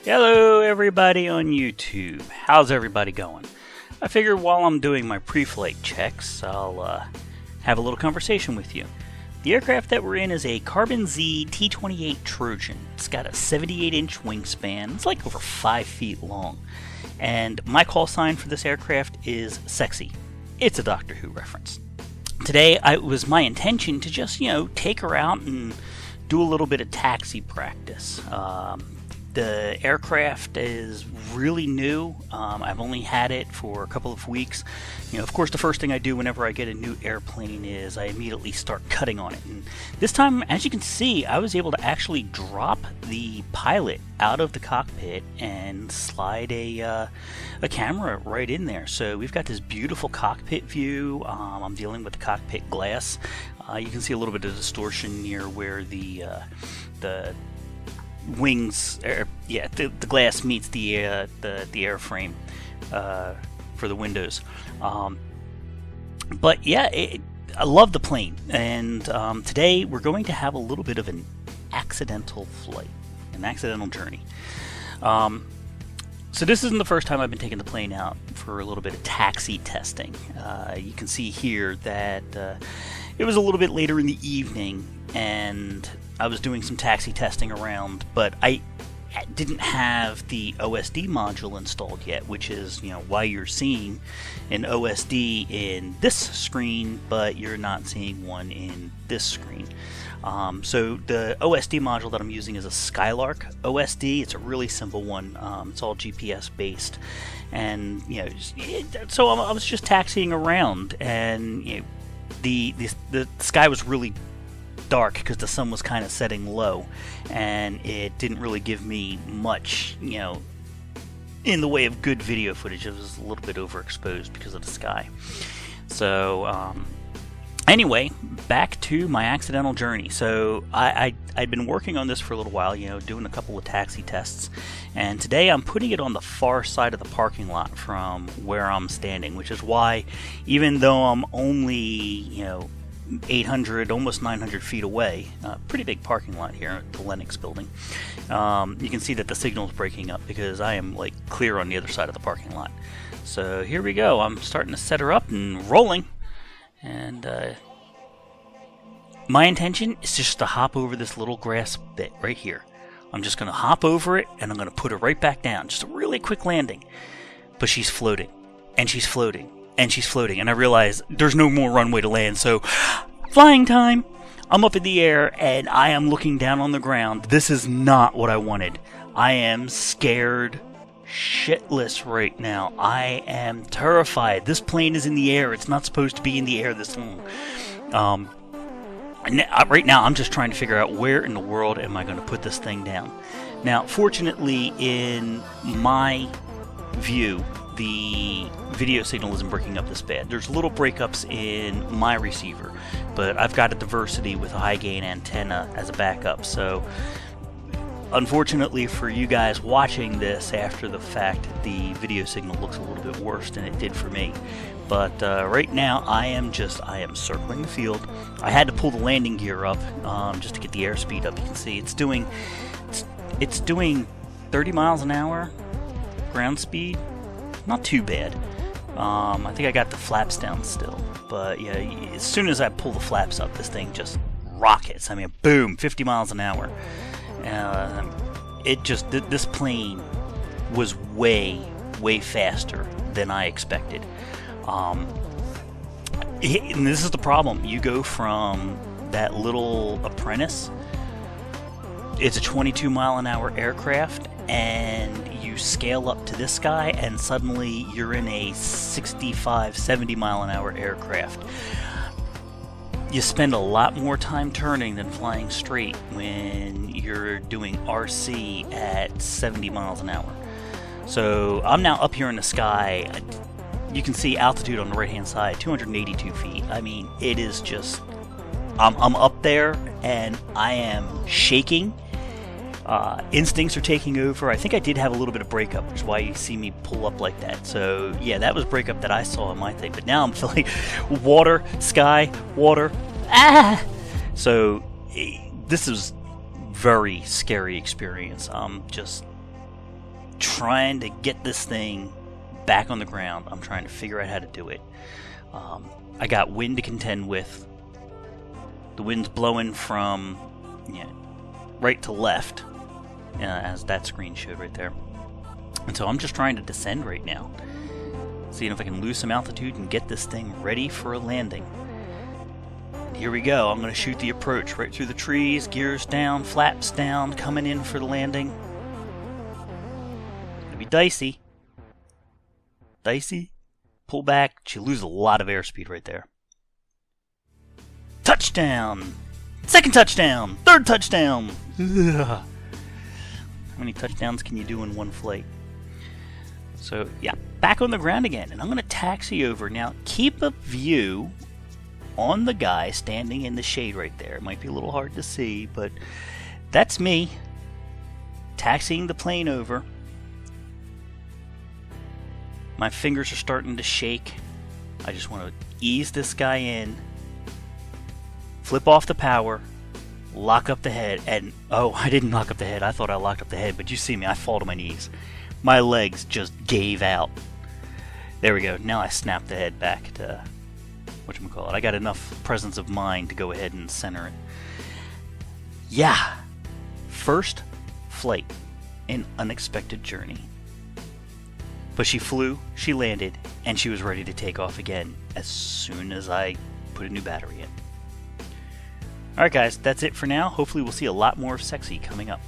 Hello everybody on YouTube. How's everybody going? I figured while I'm doing my pre-flight checks, I'll have a little conversation with you. The aircraft that we're in is a Carbon Z T-28 Trojan. It's got a 78-inch wingspan. It's like over 5 feet long. And my call sign for this aircraft is sexy. It's a Doctor Who reference. Today, it was my intention to just, take her out and do a little bit of taxi practice. The aircraft is really new. I've only had it for a couple of weeks. Of course, the first thing I do whenever I get a new airplane is I immediately start cutting on it. And this time, as you can see, I was able to actually drop the pilot out of the cockpit and slide a camera right in there. So we've got this beautiful cockpit view. I'm dealing with the cockpit glass. You can see a little bit of distortion near where the wings, the glass meets the airframe for the windows. But yeah, I love the plane, and today we're going to have a little bit of an accidental flight, an accidental journey. So this isn't the first time I've been taking the plane out for a little bit of taxi testing. You can see here that it was a little bit later in the evening, and I was doing some taxi testing around, but I didn't have the OSD module installed yet, which is why you're seeing an OSD in this screen, but you're not seeing one in this screen. So the OSD module that I'm using is a Skylark OSD. It's a really simple one. It's all GPS based, and so I was just taxiing around, and the sky was really dark because the sun was kind of setting low, and it didn't really give me much in the way of good video footage. It was a little bit overexposed because of the sky. So anyway, back to my accidental journey. So I'd been working on this for a little while, doing a couple of taxi tests, and today I'm putting it on the far side of the parking lot from where I'm standing, which is why, even though I'm only 800, almost 900 feet away, pretty big parking lot here at the Lennox building, you can see that the signal is breaking up because I am clear on the other side of the parking lot. So here we go. I'm starting to set her up and rolling, and my intention is just to hop over this little grass bit right here. I'm just going to hop over it, and I'm going to put her right back down. Just a really quick landing. But she's floating, and she's floating, and she's floating, and I realize there's no more runway to land, so flying time. I'm up in the air, and I am looking down on the ground. This is not what I wanted. I am scared shitless right now. I am terrified. This plane is in the air. It's not supposed to be in the air this long. Right now, I'm just trying to figure out where in the world am I going to put this thing down. Now, fortunately, in my view, the video signal isn't breaking up this bad. There's little breakups in my receiver, but I've got a diversity with a high gain antenna as a backup. So unfortunately for you guys watching this after the fact, the video signal looks a little bit worse than it did for me. But right now I am circling the field. I had to pull the landing gear up just to get the airspeed up. You can see it's doing 30 miles an hour ground speed. Not too bad. I think I got the flaps down still, but yeah, as soon as I pull the flaps up, this thing just rockets. I mean, boom, 50 miles an hour. This plane was way faster than I expected. And this is the problem. You go from that little Apprentice, it's a 22 mile an hour aircraft, and you scale up to this guy, and suddenly you're in a 65, 70 mile an hour aircraft. You spend a lot more time turning than flying straight when you're doing RC at 70 miles an hour. So I'm now up here in the sky. You can see altitude on the right hand side, 282 feet. I mean, it is just, I'm up there and I am shaking. Instincts are taking over. I think I did have a little bit of breakup, which is why you see me pull up like that. So yeah, that was breakup that I saw in my thing. But now I'm feeling water, sky, water. Ah! So this is very scary experience. trying to get this thing back on the ground. I'm trying to figure out how to do it. I got wind to contend with. The wind's blowing from right to left, as that screen showed right there. And so I'm just trying to descend right now, seeing if I can lose some altitude and get this thing ready for a landing. And here we go. I'm going to shoot the approach right through the trees, gears down, flaps down, coming in for the landing. It's going to be dicey. Dicey. Pull back. She loses a lot of airspeed right there. Touchdown! Second touchdown! Third touchdown! Ugh. How many touchdowns can you do in one flight? So, yeah, back on the ground again. And I'm going to taxi over. Now, keep a view on the guy standing in the shade right there. It might be a little hard to see, but that's me taxiing the plane over. My fingers are starting to shake. I just want to ease this guy in, flip off the power, lock up the head, and oh, I didn't lock up the head. I thought I locked up the head, but you see me, I fall to my knees. My legs just gave out. There we go. Now I snap the head back to whatchamacallit. I got enough presence of mind to go ahead and center it. Yeah. First flight. An unexpected journey. But she flew, she landed, and she was ready to take off again as soon as I put a new battery in. Alright guys, that's it for now. Hopefully we'll see a lot more of Sexy coming up.